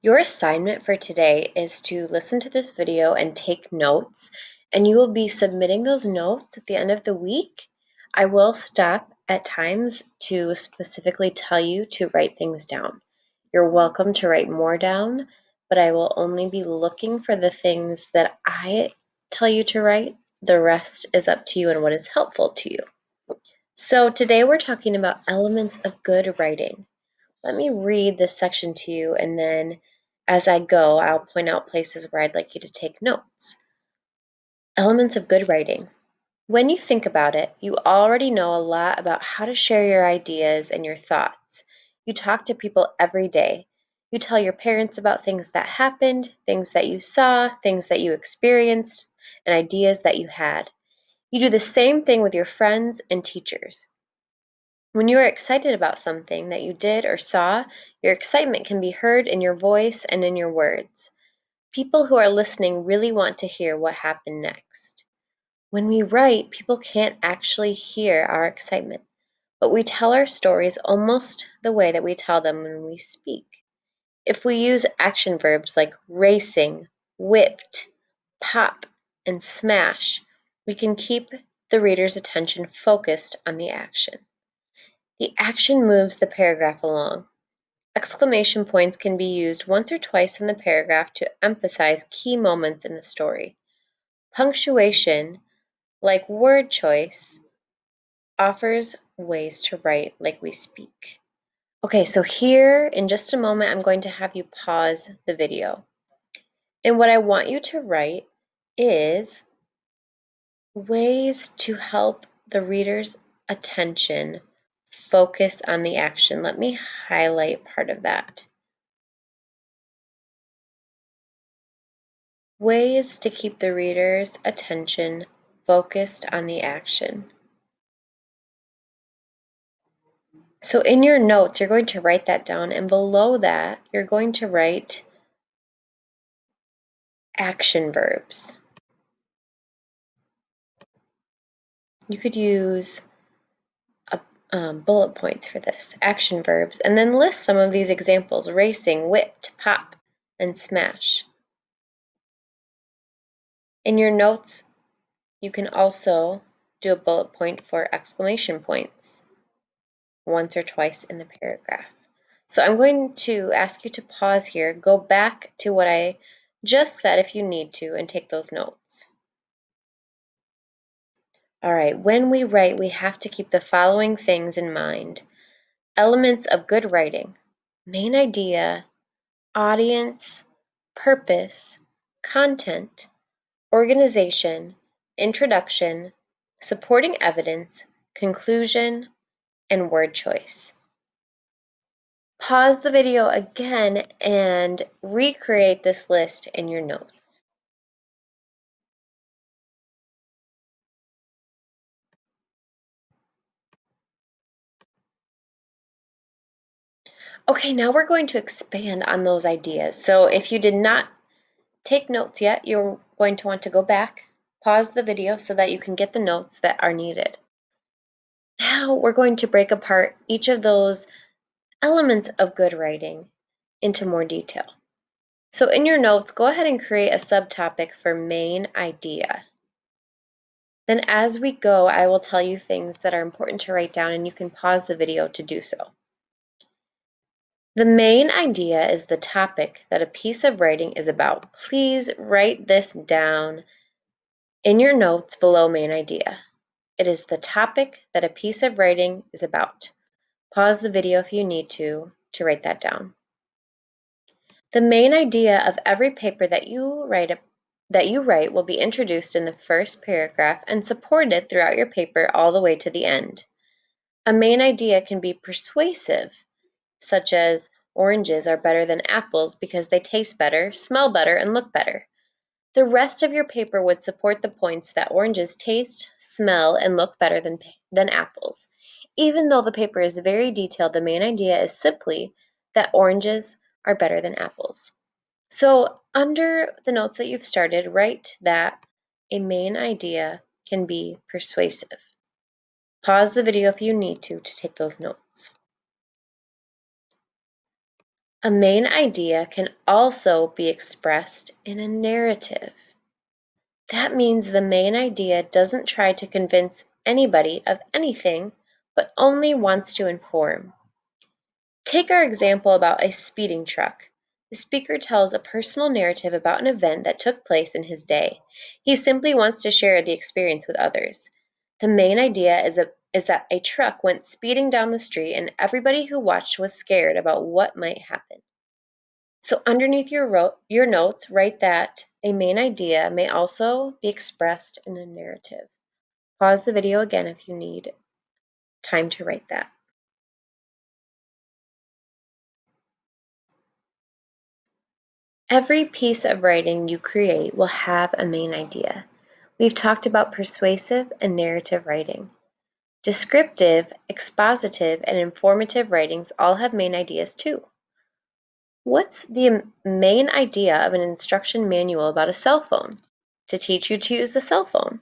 Your assignment for today is to listen to this video and take notes, and you will be submitting those notes at the end of the week. I will stop at times to specifically tell you to write things down. You're welcome to write more down, but I will only be looking for the things that I tell you to write. The rest is up to you and what is helpful to you. So today we're talking about elements of good writing. Let me read this section to you, and then as I go, I'll point out places where I'd like you to take notes. Elements of good writing. When you think about it, you already know a lot about how to share your ideas and your thoughts. You talk to people every day. You tell your parents about things that happened, things that you saw, things that you experienced, and ideas that you had. You do the same thing with your friends and teachers. When you are excited about something that you did or saw, your excitement can be heard in your voice and in your words. People who are listening really want to hear what happened next. When we write, people can't actually hear our excitement, but we tell our stories almost the way that we tell them when we speak. If we use action verbs like racing, whipped, pop, and smash, we can keep the reader's attention focused on the action. The action moves the paragraph along. Exclamation points can be used once or twice in the paragraph to emphasize key moments in the story. Punctuation, like word choice, offers ways to write like we speak. Okay, so here in just a moment, I'm going to have you pause the video. And what I want you to write is ways to help the reader's attention focus on the action. Let me highlight part of that. Ways to keep the reader's attention focused on the action. So in your notes, you're going to write that down, and below that, you're going to write action verbs. You could use bullet points for this, action verbs, and then list some of these examples: racing, whipped, pop, and smash. In your notes, you can also do a bullet point for exclamation points once or twice in the paragraph. So I'm going to ask you to pause here, go back to what I just said if you need to, and take those notes. All right, when we write, we have to keep the following things in mind. Elements of good writing: main idea, audience, purpose, content, organization, introduction, supporting evidence, conclusion, and word choice. Pause the video again and recreate this list in your notes. Okay, now we're going to expand on those ideas. So if you did not take notes yet, you're going to want to go back, pause the video so that you can get the notes that are needed. Now we're going to break apart each of those elements of good writing into more detail. So in your notes, go ahead and create a subtopic for main idea. Then as we go, I will tell you things that are important to write down, and you can pause the video to do so. The main idea is the topic that a piece of writing is about. Please write this down in your notes below main idea. It is the topic that a piece of writing is about. Pause the video if you need to write that down. The main idea of every paper that you write will be introduced in the first paragraph and supported throughout your paper all the way to the end. A main idea can be persuasive, such as oranges are better than apples because they taste better, smell better, and look better. The rest of your paper would support the points that oranges taste, smell, and look better than apples. Even though the paper is very detailed, the main idea is simply that oranges are better than apples. So under the notes that you've started, write that a main idea can be persuasive. Pause the video if you need to take those notes. A main idea can also be expressed in a narrative. That means the main idea doesn't try to convince anybody of anything, but only wants to inform. Take our example about a speeding truck. The speaker tells a personal narrative about an event that took place in his day. He simply wants to share the experience with others. The main idea is that a truck went speeding down the street and everybody who watched was scared about what might happen. So underneath your notes, write that a main idea may also be expressed in a narrative. Pause the video again if you need time to write that. Every piece of writing you create will have a main idea. We've talked about persuasive and narrative writing. Descriptive, expositive, and informative writings all have main ideas too. What's the main idea of an instruction manual about a cell phone? To teach you to use a cell phone.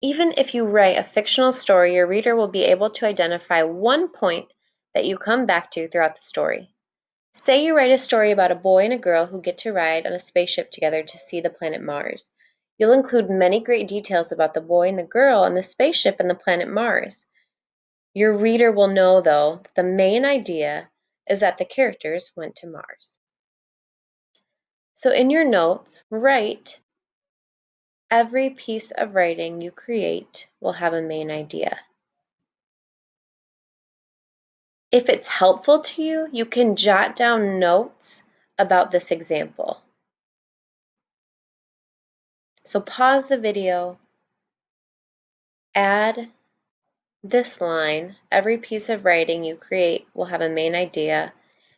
Even if you write a fictional story, your reader will be able to identify one point that you come back to throughout the story. Say you write a story about a boy and a girl who get to ride on a spaceship together to see the planet Mars. You'll include many great details about the boy and the girl and the spaceship and the planet Mars. Your reader will know, though, that the main idea is that the characters went to Mars. So in your notes, write, every piece of writing you create will have a main idea. If it's helpful to you, you can jot down notes about this example. So pause the video, add this line, every piece of writing you create will have a main idea,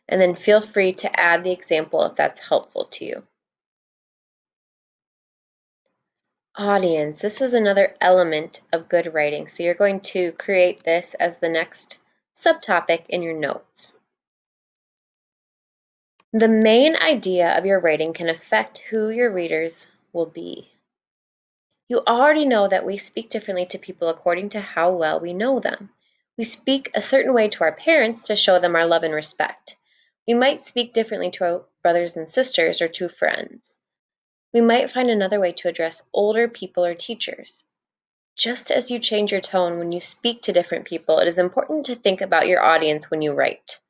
and then feel free to add the example if that's helpful to you. Audience, this is another element of good writing, so you're going to create this as the next subtopic in your notes. The main idea of your writing can affect who your readers will be. You already know that we speak differently to people according to how well we know them. We speak a certain way to our parents to show them our love and respect. We might speak differently to our brothers and sisters or to friends. We might find another way to address older people or teachers. Just as you change your tone when you speak to different people, it is important to think about your audience when you write.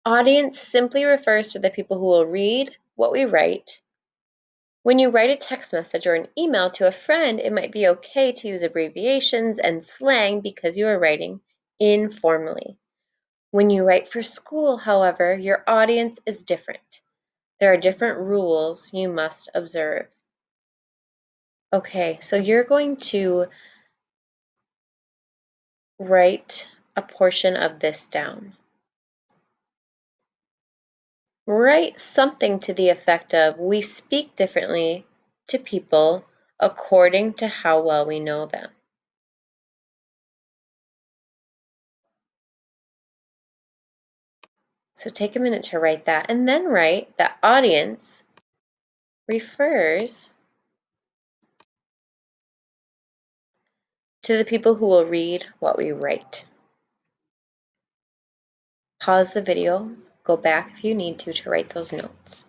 Audience simply refers to the people who will read what we write. When you write a text message or an email to a friend, it might be okay to use abbreviations and slang because you are writing informally. When you write for school, however, your audience is different. There are different rules you must observe. Okay, so you're going to write a portion of this down. Write something to the effect of, we speak differently to people according to how well we know them. So take a minute to write that, and then write that audience refers to the people who will read what we write. Pause the video, go back if you need to write those notes.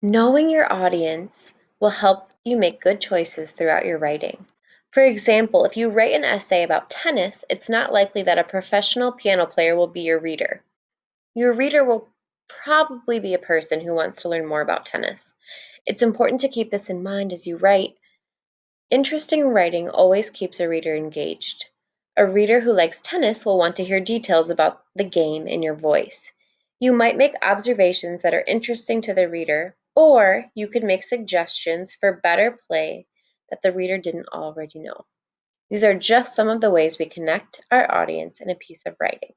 Knowing your audience will help you make good choices throughout your writing. For example, if you write an essay about tennis, it's not likely that a professional piano player will be your reader. Your reader will probably be a person who wants to learn more about tennis. It's important to keep this in mind as you write. Interesting writing always keeps a reader engaged. A reader who likes tennis will want to hear details about the game in your voice. You might make observations that are interesting to the reader, or you could make suggestions for better play that the reader didn't already know. These are just some of the ways we connect our audience in a piece of writing.